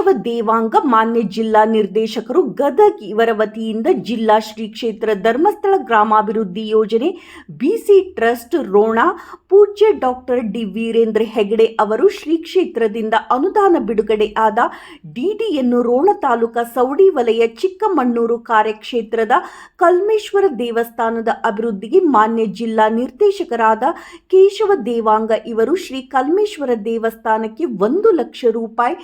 ಕೇಶವ ದೇವಾಂಗ ಮಾನ್ಯ ಜಿಲ್ಲಾ ನಿರ್ದೇಶಕರು ಗದಗ್ ಇವರ ವತಿಯಿಂದ ಜಿಲ್ಲಾ ಶ್ರೀ ಕ್ಷೇತ್ರ ಧರ್ಮಸ್ಥಳ ಗ್ರಾಮಾಭಿವೃದ್ಧಿ ಯೋಜನೆ ಬಿಸಿ ಟ್ರಸ್ಟ್ ರೋಣ ಪೂಜ್ಯ ಡಾಕ್ಟರ್ ಡಿ ವೀರೇಂದ್ರ ಹೆಗಡೆ ಅವರು ಶ್ರೀ ಕ್ಷೇತ್ರದಿಂದ ಅನುದಾನ ಬಿಡುಗಡೆ ಆದ ಡಿಡಿಯನ್ನು ರೋಣ ತಾಲೂಕಾ ಸೌಡಿ ವಲಯ ಚಿಕ್ಕಮಣ್ಣೂರು ಕಾರ್ಯಕ್ಷೇತ್ರದ ಕಲ್ಮೇಶ್ವರ ದೇವಸ್ಥಾನದ ಅಭಿವೃದ್ಧಿಗೆ ಮಾನ್ಯ ಜಿಲ್ಲಾ ನಿರ್ದೇಶಕರಾದ ಕೇಶವ ದೇವಾಂಗ ಇವರು ಶ್ರೀ ಕಲ್ಮೇಶ್ವರ ದೇವಸ್ಥಾನಕ್ಕೆ 1 ಲಕ್ಷ ರೂಪಾಯಿ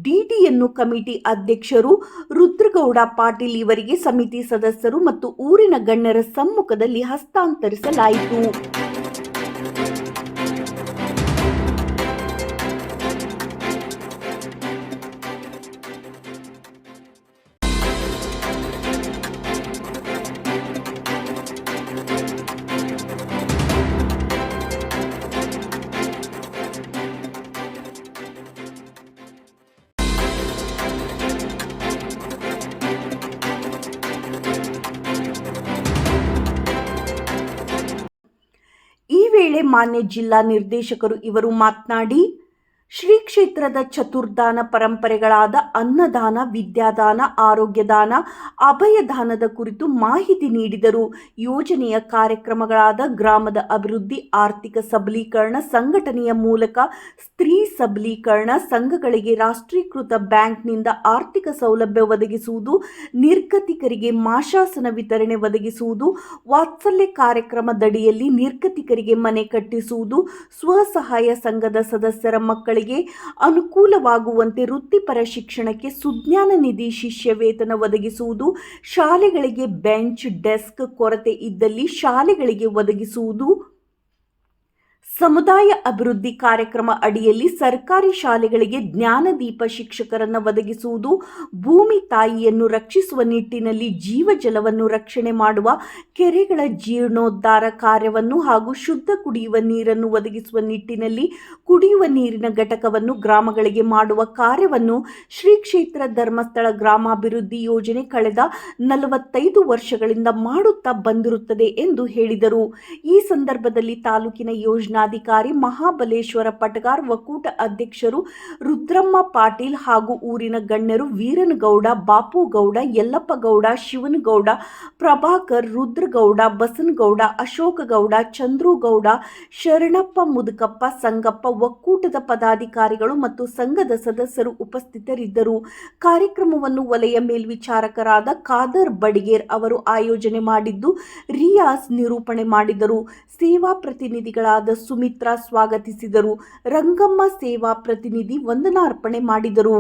ಡಿಡಿಯನ್ನು ಕಮಿಟಿ ಅಧ್ಯಕ್ಷರು ರುದ್ರಗೌಡ ಪಾಟೀಲ್ ಇವರಿಗೆ ಸಮಿತಿ ಸದಸ್ಯರು ಮತ್ತು ಊರಿನ ಗಣ್ಯರ ಸಮ್ಮುಖದಲ್ಲಿ ಹಸ್ತಾಂತರಿಸಲಾಯಿತು. ಈ ವೇಳೆ ಮಾನ್ಯ ಜಿಲ್ಲಾ ನಿರ್ದೇಶಕರು ಇವರು ಮಾತನಾಡಿ, ಶ್ರೀ ಕ್ಷೇತ್ರದ ಚತುರ್ದಾನ ಪರಂಪರೆಗಳಾದ ಅನ್ನದಾನ, ವಿದ್ಯಾದಾನ, ಆರೋಗ್ಯದಾನ, ಅಭಯದಾನದ ಕುರಿತು ಮಾಹಿತಿ ನೀಡಿದರು. ಯೋಜನೆಯ ಕಾರ್ಯಕ್ರಮಗಳಾದ ಗ್ರಾಮದ ಅಭಿವೃದ್ಧಿ, ಆರ್ಥಿಕ ಸಬಲೀಕರಣ, ಸಂಘಟನೆಯ ಮೂಲಕ ಸ್ತ್ರೀ ಸಬಲೀಕರಣ, ಸಂಘಗಳಿಗೆ ರಾಷ್ಟ್ರೀಕೃತ ಬ್ಯಾಂಕ್ನಿಂದ ಆರ್ಥಿಕ ಸೌಲಭ್ಯ ಒದಗಿಸುವುದು, ನಿರ್ಗತಿಕರಿಗೆ ಮಾಶಾಸನ ವಿತರಣೆ ಒದಗಿಸುವುದು, ವಾತ್ಸಲ್ಯ ಕಾರ್ಯಕ್ರಮದಡಿಯಲ್ಲಿ ನಿರ್ಗತಿಕರಿಗೆ ಮನೆ ಕಟ್ಟಿಸುವುದು, ಸ್ವಸಹಾಯ ಸಂಘದ ಸದಸ್ಯರ ಮಕ್ಕಳಿಗೆ ಅನುಕೂಲವಾಗುವಂತೆ ವೃತ್ತಿಪರ ಶಿಕ್ಷಣಕ್ಕೆ ಸುಜ್ಞಾನ ನಿಧಿ ಶಿಷ್ಯ ವೇತನ ಒದಗಿಸುವುದು, ಶಾಲೆಗಳಿಗೆ ಬೆಂಚ್ ಡೆಸ್ಕ್ ಕೊರತೆ ಇದ್ದಲ್ಲಿ ಶಾಲೆಗಳಿಗೆ ಒದಗಿಸುವುದು, ಸಮುದಾಯ ಅಭಿವೃದ್ಧಿ ಕಾರ್ಯಕ್ರಮ ಅಡಿಯಲ್ಲಿ ಸರ್ಕಾರಿ ಶಾಲೆಗಳಿಗೆ ಜ್ಞಾನದೀಪ ಶಿಕ್ಷಕರನ್ನು ಒದಗಿಸುವುದು, ಭೂಮಿ ತಾಯಿಯನ್ನು ರಕ್ಷಿಸುವ ನಿಟ್ಟಿನಲ್ಲಿ ಜೀವಜಲವನ್ನು ರಕ್ಷಣೆ ಮಾಡುವ ಕೆರೆಗಳ ಜೀರ್ಣೋದ್ಧಾರ ಕಾರ್ಯವನ್ನು ಹಾಗೂ ಶುದ್ಧ ಕುಡಿಯುವ ನೀರನ್ನು ಒದಗಿಸುವ ನಿಟ್ಟಿನಲ್ಲಿ ಕುಡಿಯುವ ನೀರಿನ ಘಟಕವನ್ನು ಗ್ರಾಮಗಳಿಗೆ ಮಾಡುವ ಕಾರ್ಯವನ್ನು ಶ್ರೀ ಕ್ಷೇತ್ರ ಧರ್ಮಸ್ಥಳ ಗ್ರಾಮಾಭಿವೃದ್ಧಿ ಯೋಜನೆ ಕಳೆದ 45 ವರ್ಷಗಳಿಂದ ಮಾಡುತ್ತಾ ಬಂದಿರುತ್ತದೆ ಎಂದು ಹೇಳಿದರು. ಈ ಸಂದರ್ಭದಲ್ಲಿ ತಾಲೂಕಿನ ಯೋಜನಾಧಿಕಾರಿ ಮಹಾಬಲೇಶ್ವರ ಪಟಗಾರ್, ಒಕ್ಕೂಟ ಅಧ್ಯಕ್ಷರು ರುದ್ರಮ್ಮ ಪಾಟೀಲ್ ಹಾಗೂ ಊರಿನ ಗಣ್ಯರು ವೀರನಗೌಡ, ಬಾಪುಗೌಡ, ಯಲ್ಲಪ್ಪಗೌಡ, ಶಿವನಗೌಡ, ಪ್ರಭಾಕರ್, ರುದ್ರಗೌಡ, ಬಸನಗೌಡ, ಅಶೋಕಗೌಡ, ಚಂದ್ರುಗೌಡ, ಶರಣಪ್ಪ, ಮುದುಕಪ್ಪ, ಸಂಗಪ್ಪ, ಒಕ್ಕೂಟದ ಪದಾಧಿಕಾರಿಗಳು ಮತ್ತು ಸಂಘದ ಸದಸ್ಯರು ಉಪಸ್ಥಿತರಿದ್ದರು. ಕಾರ್ಯಕ್ರಮವನ್ನು ವಲಯ ಮೇಲ್ವಿಚಾರಕರಾದ ಖಾದರ್ ಬಡಿಗೇರ್ ಅವರು ಆಯೋಜನೆ ಮಾಡಿದ್ದು, ರಿಯಾಜ್ ನಿರೂಪಣೆ ಮಾಡಿದರು. ಸೇವಾ ಪ್ರತಿನಿಧಿಗಳಾದ ಸುಮಿತ್ರಾ ಸ್ವಾಗತಿಸಿದರು. ರಂಗಮ್ಮ ಸೇವಾ ಪ್ರತಿನಿಧಿ ವಂದನಾರ್ಪಣೆ ಮಾಡಿದರು.